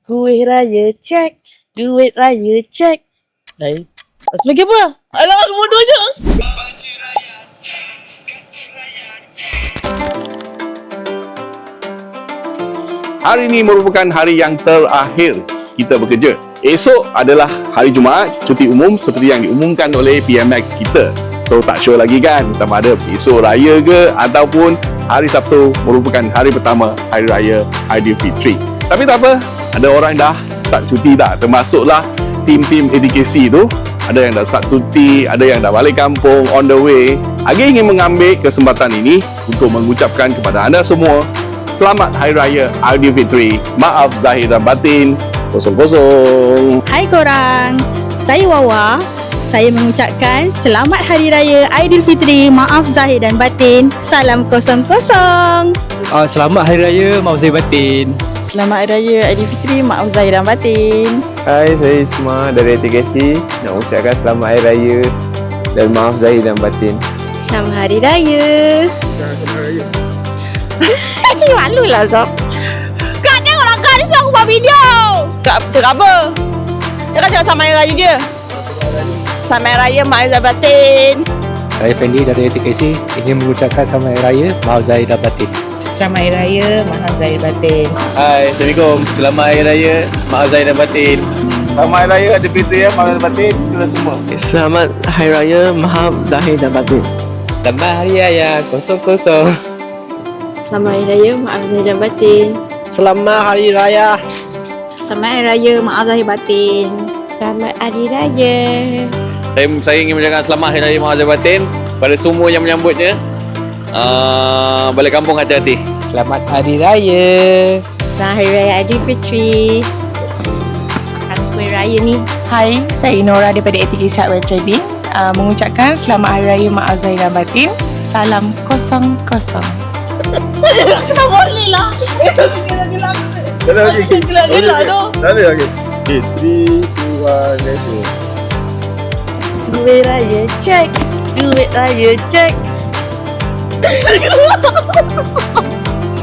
Kuih raya cek, duit raya cek. Lagi apa? Alah, bodoh je. Hari ini merupakan hari yang terakhir kita bekerja. Esok adalah hari Jumaat, cuti umum seperti yang diumumkan oleh PMX kita. So tak sure lagi kan sama ada esok raya ke ataupun hari Sabtu merupakan hari pertama Hari Raya Aidilfitri. Tapi tak apa, ada orang dah start cuti dah, termasuklah tim-tim edukasi tu. Ada yang dah start cuti, ada yang dah balik kampung, on the way. Agi ingin mengambil kesempatan ini untuk mengucapkan kepada anda semua Selamat Hari Raya Aidilfitri. Maaf zahir dan batin. Kosong-kosong. Hai korang, saya Wawa. Saya mengucapkan Selamat Hari Raya Aidilfitri. Maaf zahir dan batin. Salam kosong-kosong. Selamat Hari Raya, maaf zahir batin. Selamat Hari Raya Aidilfitri, maaf zahir dan batin. Hai, saya Isma dari TKC. Nak ucapkan Selamat Hari Raya dan maaf zahir dan batin. Selamat Hari Raya. Malu lah Zab. Kak tengok lah kak, dia suruh aku buat video. Cakap apa? Cakap sama Hari Raya je. Sama Hari Raya, maaf zahir batin. Saya Fendi dari TKC ingin mengucapkan Selamat Hari Raya, maaf zahir dan batin. Selamat Hari Raya, maaf zahir batin. Hai, Assalamualaikum. Selamat Hari Raya, maaf zahir dan batin. Selamat Hari Raya Aidilfitri ya, maaf zahir dan batin. Kita semua. Selamat Hari Raya, maaf zahir dan batin. Selamat Hari Raya, kosong-kosong. Selamat Hari Raya, maaf zahir dan batin. Selamat Hari Raya. Selamat Hari Raya, maaf zahir batin. Selamat Hari Raya. Saya ingin mengucapkan Selamat Hari Raya Maaf Zahir Batin pada semua yang menyambutnya. Balik kampung hati-hati. Selamat Hari Raya. Selamat Hari Raya Aidilfitri. Kuih raya ni. Hai, saya Nora daripada ATKC Hardware Trading. Mengucapkan Selamat Hari Raya Maaf Zahir dan Batin. Salam kosong-kosong. Kenapa boleh lah? Gelak-gelak. Gelak-gelak tu. Tak ada lagi. 3, 2, 1, let's go. Duit raya cek, duit raya cek.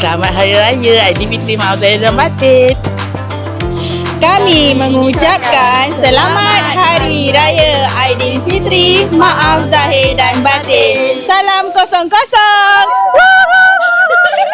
Selamat Hari Raya Aidilfitri, maaf zahir dan batin. Kami mengucapkan Selamat Hari Raya Aidilfitri. Maaf zahir dan batin. Salam kosong-kosong. Woohoo!